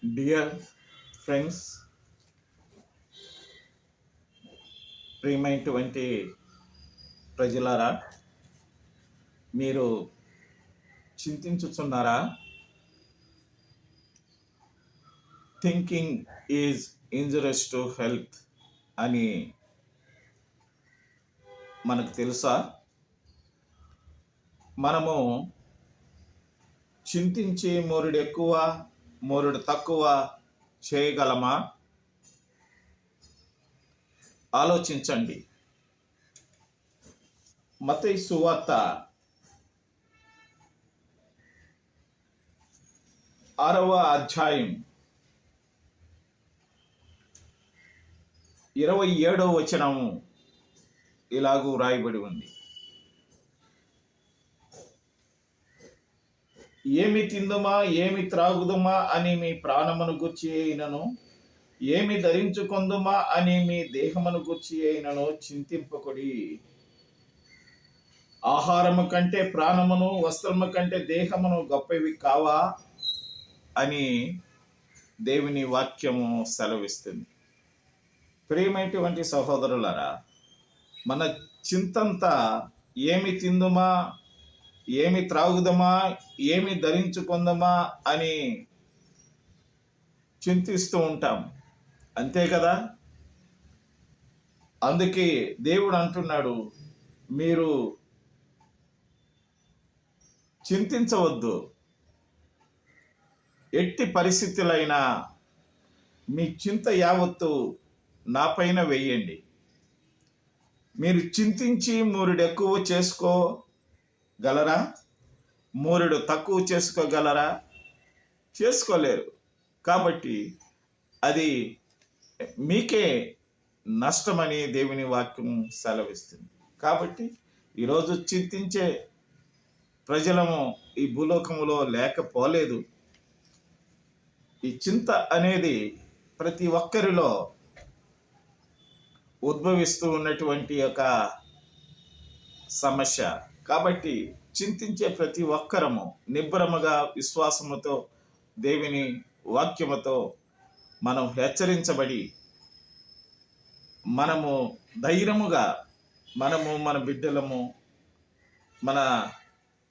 Dear friends, ప్రియమైనటువంటి ప్రజలారా, మీరు చింతించుచున్నారా? Thinking is injurious to health అని మనకు తెలుసా? మనము చింతించి మోరుడు ఎక్కువ మోరుడు తక్కువ చేయగలమా? ఆలోచించండి. మత్తయి సువార్త 6వ అధ్యాయం 27వ వచనము ఇలాగూ రాయబడి ఉంది. ఏమి తిందుమా, ఏమి త్రాగుదుమా అని మీ ప్రాణమును గూర్చి అయినను, ఏమి ధరించుకొందుమా అని మీ దేహమును గూర్చి అయినను చింతింపకుడి. ఆహారము కంటే ప్రాణమును, వస్త్రము కంటే దేహమును గొప్పవి కావా అని దేవుని వాక్యము సెలవిస్తుంది. ప్రియమైనటువంటి సహోదరులారా, మన చింతంతా ఏమి తిందుమా, ఏమి త్రాగుదమా, ఏమి ధరించుకుందామా అని చింతిస్తూ ఉంటాం, అంతే కదా? అందుకే దేవుడు అంటున్నాడు, మీరు చింతించవద్దు. ఎట్టి పరిస్థితులైనా మీ చింత యావత్తు నా పైన వేయండి. మీరు చింతించి మూరుడు ఎక్కువ చేసుకోగలరా? మూరుడు తక్కువ చేసుకోగలరా? చేసుకోలేరు. కాబట్టి అది మీకే నష్టమని దేవుని వాక్యం సెలవిస్తుంది. కాబట్టి ఈరోజు చింతించే ప్రజలము ఈ భూలోకములో లేకపోలేదు. ఈ చింత అనేది ప్రతి ఒక్కరిలో ఉద్భవిస్తూ ఉన్నటువంటి ఒక సమస్య. కాబట్టి చింతించే ప్రతి ఒక్కరము నిబ్బరముగా, విశ్వాసముతో, దేవుని వాక్యముతో మనం హెచ్చరించబడి, మనము ధైర్యముగా, మనము మన బిడ్డలము, మన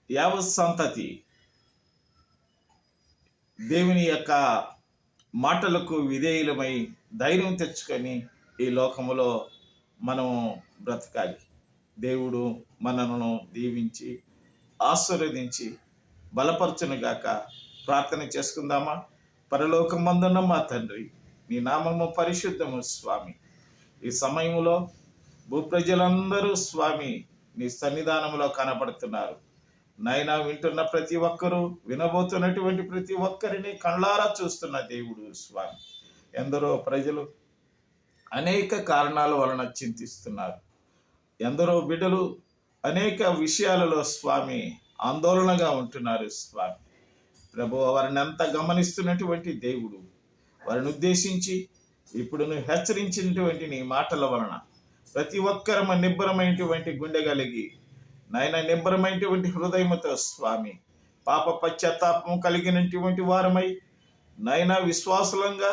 యావత్ సంతతి దేవుని యొక్క మాటలకు విధేయులమై ధైర్యం తెచ్చుకొని ఈ లోకములో మనము బ్రతకాలి. దేవుడు మనను దీవించి ఆశీర్వదించి బలపరచునుగాక. ప్రార్థన చేసుకుందామా? పరలోకమందున్న మా తండ్రి, నీ నామము పరిశుద్ధము స్వామి. ఈ సమయంలో భూప్రజలందరూ స్వామి నీ సన్నిధానంలో కనబడుతున్నారు. నాయనా, వింటున్న ప్రతి ఒక్కరూ, వినబోతున్నటువంటి ప్రతి ఒక్కరిని కళ్ళారా చూస్తున్న దేవుడు స్వామి. ఎందరో ప్రజలు అనేక కారణాల వలన చింతిస్తున్నారు. ఎందరో బిడ్డలు అనేక విషయాలలో స్వామి ఆందోళనగా ఉంటున్నారు స్వామి. ప్రభువా, వారిని అంతా గమనిస్తున్నటువంటి దేవుడు, వారిని ఉద్దేశించి ఇప్పుడు నువ్వు హెచ్చరించినటువంటి నీ మాటల వలన ప్రతి ఒక్కరమ నిబ్బరమైనటువంటి గుండె కలిగి, నాయన నిబ్బరమైనటువంటి హృదయముతో స్వామి పాప పశ్చాత్తాపం కలిగినటువంటి వారమై, నాయన విశ్వాసులంగా,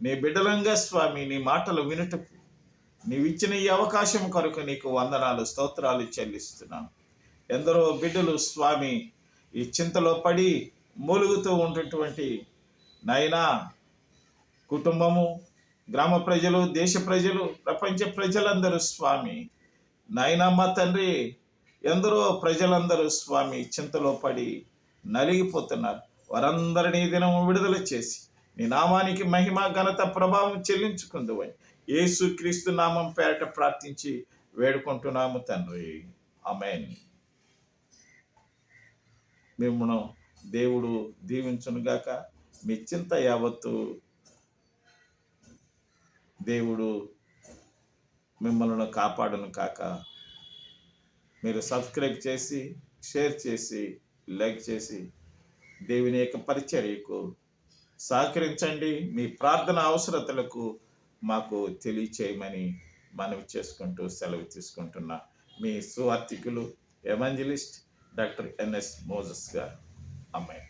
నీ బిడ్డలంగా స్వామి నీ మాటలు వినుటకు నీవిచ్చిన ఈ అవకాశం కొరకు నీకు వందనాలు, స్తోత్రాలు చెల్లిస్తున్నాను. ఎందరో బిడ్డలు స్వామి ఈ చింతలో పడి మూలుగుతూ ఉంటున్నటువంటి నాయనా కుటుంబము, గ్రామ ప్రజలు, దేశ ప్రజలు, ప్రపంచ ప్రజలందరూ స్వామి, నాయనా మా తండ్రి, ఎందరో ప్రజలందరూ స్వామి చింతలో పడి నలిగిపోతున్నారు. వారందరినీ దినము విడుదల చేసి నీ నామానికి మహిమ, ఘనత, ప్రభావం చెల్లించుకుందువని యేసుక్రీస్తు నామం పేరట ప్రార్థించి వేడుకుంటున్నాము తండ్రి. ఆమేన్. మిమ్మల్ని దేవుడు దీవించునుగాక. మీ చింత యావత్తు దేవుడు మిమ్మల్ని కాపాడును కాక. మీరు సబ్స్క్రైబ్ చేసి, షేర్ చేసి, లైక్ చేసి దేవుని యొక్క పరిచర్యకు సహకరించండి. మీ ప్రార్థన అవసరతలకు మాకు తెలియచేయమని మనవి చేసుకుంటూ సెలవు తీసుకుంటున్నా మీ సువార్థికులు ఎవాంజలిస్ట్ డాక్టర్ ఎన్ఎస్ మోజెస్ గారు. ఆమేన్.